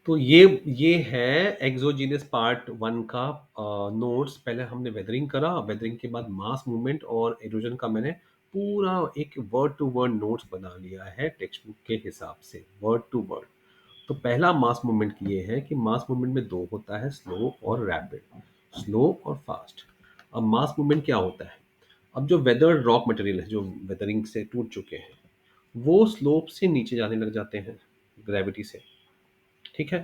तो ये है एक्सोजीनियस पार्ट वन का नोट्स। पहले हमने वेदरिंग करा, वेदरिंग के बाद मास मूवमेंट और इरोजन का मैंने पूरा एक वर्ड टू वर्ड नोट्स बना लिया है टेक्स्ट बुक के हिसाब से, वर्ड टू वर्ड। तो पहला मास मूवमेंट ये है कि मास मूवमेंट में दो होता है, स्लो और रैपिड, स्लो और फास्ट। अब मास मूवमेंट क्या होता है? अब जो वेदर रॉक मटेरियल है जो वेदरिंग से टूट चुके हैं, वो स्लोप से नीचे जाने लग जाते हैं ग्रेविटी से। ठीक है?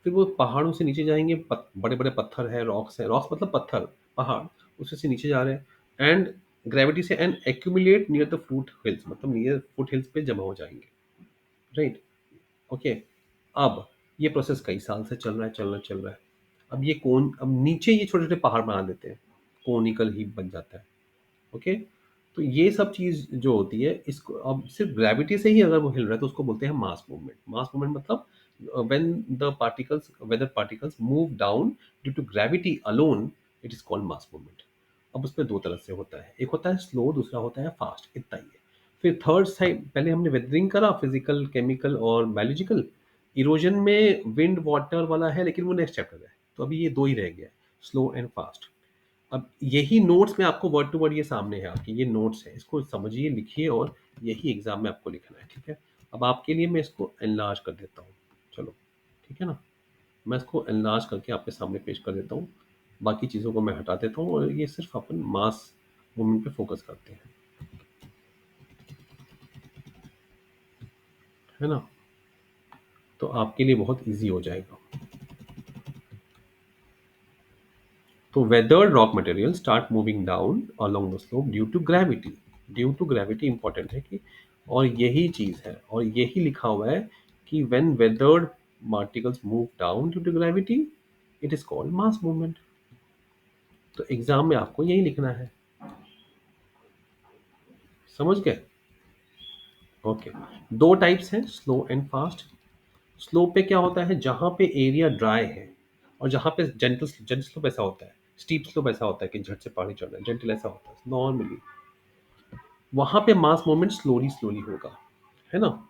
फिर वो पहाड़ों से नीचे जाएँगे, बड़े बड़े पत्थर है, रॉक्स है, रॉक्स मतलब पत्थर, पहाड़ उससे से नीचे जा रहे हैं एंड ग्रेविटी से and accumulate near the foot hills, मतलब नियर फुट हिल्स पे जमा हो जाएंगे। राइट? ओके। अब ये प्रोसेस कई साल से चल रहा है, चल रहा है, चल रहा है। अब ये कौन, अब नीचे ये छोटे छोटे पहाड़ बना देते हैं, कोनिकल ही बन जाता है। ओके। तो ये सब चीज जो होती है, इसको अब सिर्फ ग्रेविटी से ही अगर वो हिल रहा है तो उसको बोलते हैं मास मूवमेंट। मास मूवमेंट मतलब when the particles, weather particles move down due to gravity alone, it is called mass movement. अब उसमें दो तरह से होता है, एक होता है स्लो, दूसरा होता है फास्ट, इतना ही है। फिर थर्ड साइड, पहले हमने वेदरिंग करा, फिजिकल, केमिकल और बायोलॉजिकल। इरोजन में विंड वाटर वाला है, लेकिन वो नेक्स्ट चैप्टर है, तो अभी ये दो ही रह गया, स्लो एंड फास्ट। अब यही नोट्स में आपको वर्ड टू वर्ड ये सामने है आपके, ये नोट्स है, इसको समझिए, लिखिए और यही एग्जाम में आपको लिखना है। ठीक है? अब आपके लिए मैं इसको एनलार्ज कर देता हूँ। चलो, ठीक है ना? मैं इसको एनलार्ज करके आपके सामने पेश कर देता हूँ। बाकी चीज़ों को मैं हटा देता हूँ और ये सिर्फ अपन मास मूवमेंट पे फोकस करते हैं। है ना? तो आपके लिए बहुत इजी हो जाएगा। तो weathered rock materials start moving down along the slope due to gravity। Due to gravity important है कि, और यही चीज है और यही लिखा हुआ है कि when weathered particles move down due to gravity, it is called mass movement। तो एग्जाम में आपको यही लिखना है। समझ गए? ओके। दो टाइप्स हैं, स्लो एंड फास्ट। स्लो पे क्या होता है, जहां पे एरिया ड्राई है और जहां पे जेंटल, जेंटल स्लोप ऐसा होता है, स्टीप स्लोप ऐसा होता है कि झट से पहाड़ी चढ़ना है, जेंटल ऐसा होता है नॉर्मली, वहां पे मास मूवमेंट स्लोली स्लोली होगा। है ना?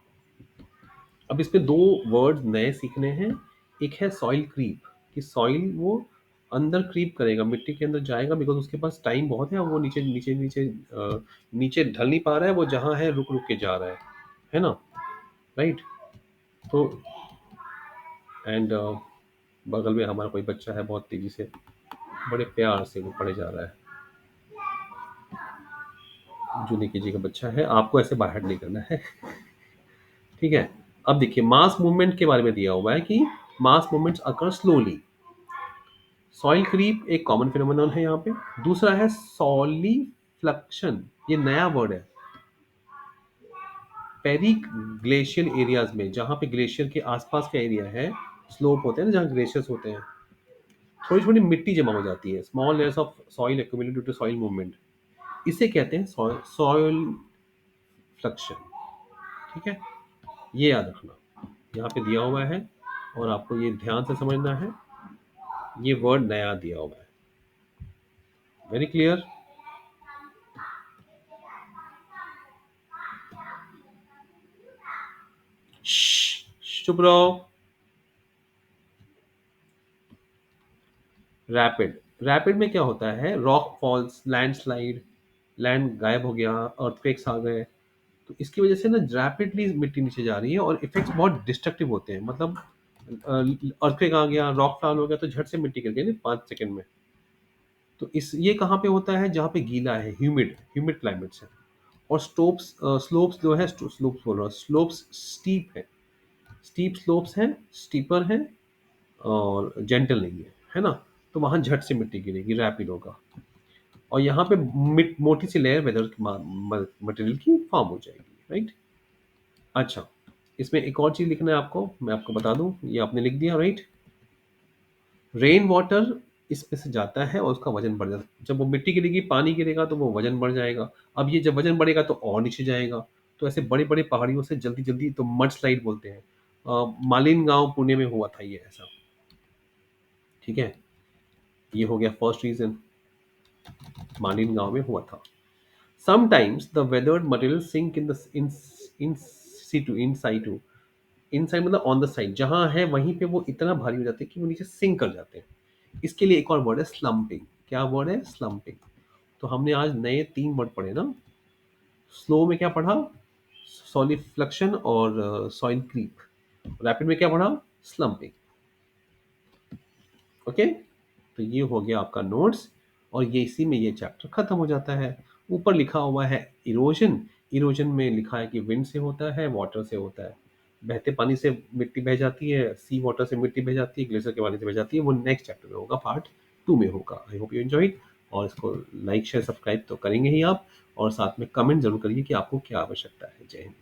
अब इसमें दो वर्ड नए सीखने हैं। एक है सॉइल क्रीप, कि सॉइल वो अंदर क्रीप करेगा, मिट्टी के अंदर जाएगा, बिकॉज उसके पास टाइम बहुत है और वो नीचे नीचे नीचे नीचे ढल नहीं पा रहा है, वो जहाँ है रुक रुक के जा रहा है ना? राइट? तो एंड बगल में हमारा कोई बच्चा है, बहुत तेजी से, बड़े प्यार से वो पढ़े जा रहा है। जूनियर केजी का बच्चा है, आपको ऐसे बाहर नहीं करना है। ठीक है? अब देखिए, मास मूवमेंट के बारे में दिया हुआ है कि मास मूवमेंट्स अकर स्लोली। सॉइल क्रीप एक कॉमन फिनोमेनन है यहाँ पे। दूसरा है सॉलिफ्लक्शन, ये नया वर्ड है। पेरी ग्लेशियल एरियाज में, जहाँ पे ग्लेशियर के आसपास का एरिया है, स्लोप होते हैं ना जहाँ ग्लेशियर्स होते हैं, थोड़ी थोड़ी मिट्टी जमा हो जाती है, small layers of soil accumulate due to soil movement, इसे कहते हैं सॉइल फ्लक्शन। ठीक है? ये याद रखना, यहाँ पे दिया हुआ है और आपको ये ध्यान से समझना है। ये वर्ड नया दिया हुआ है। Very clear? चुप रहो। रैपिड, रैपिड में क्या होता है, रॉक फॉल्स, लैंडस्लाइड, लैंड गायब हो गया, अर्थक्वेक्स आ गए, तो इसकी वजह से ना रैपिडली मिट्टी नीचे जा रही है और इफेक्ट्स बहुत डिस्ट्रक्टिव होते हैं। मतलब अर्थक्वेक आ गया, रॉक फॉल हो गया, तो झट से मिट्टी गिर गई ना 5 सेकंड में। तो इस ये कहाँ पे होता है, जहाँ पे गीला है, ह्यूमिड, ह्यूमिड क्लाइमेट्स है। और स्टोप्स, स्लोप्स जो है, स्लोप्स बोल रहा हूँ, स्लोप्स स्टीप है, स्टीप स्लोप्स हैं, स्टीपर हैं और जेंटल नहीं है ना? तो वहां झट से मिट्टी गिरेगी, रैपिड होगा। और यहाँ पे मोटी सी लेयर वेदर मटेरियल की फॉर्म हो जाएगी। राइट? अच्छा, इसमें एक और चीज लिखना है आपको, मैं आपको बता दूं, ये आपने लिख दिया। राइट? रेन वाटर इसमें से जाता है और उसका वजन बढ़ जाता है, जब वो मिट्टी गिरेगी, पानी गिरेगा तो वो वजन बढ़ जाएगा। अब ये जब वजन बढ़ेगा तो और नीचे जाएगा। तो ऐसे बड़े बड़े पहाड़ियों से जल्दी जल्दी, तो मड स्लाइड बोलते हैं। मालिन गांव पुणे में हुआ था ये ऐसा। ठीक है? ये हो गया फर्स्ट रीजन, मालिन गांव में हुआ था। Sometimes the weathered material sink in the in in situ, in situ, inside मतलब ऑन द साइड, जहाँ है वहीं पे वो इतना भारी हो जाते हैं कि वो नीचे सिंक कर जाते हैं। इसके लिए एक और वर्ड है स्लम्पिंग। क्या वर्ड है? स्लम्पिंग। तो हमने आज नए 3 वर्ड पढ़े ना। स्लो में क्या पढ़ा? सॉलिफ्लक्शन और सॉइल क्रीप। रैपिड में क्या पढ़ा? स्लम्पिंग। ओके, तो ये हो गया आपका नोट्स, और ये इसी में ये चैप्टर खत्म हो जाता है। ऊपर लिखा हुआ है इरोजन। इरोजन में लिखा है कि विंड से होता है, वाटर से होता है। बहते पानी से मिट्टी बह जाती है, सी वाटर से मिट्टी बह जाती है, ग्लेशियर के पानी से बह जाती है। वो नेक्स्ट चैप्टर में होगा, पार्ट 2 में होगा। I hope you enjoy. और इसको लाइक शेयर सब्सक्राइब तो करेंगे ही आप, और साथ में कमेंट जरूर करिए कि आपको क्या आवश्यकता है। जय हिंद।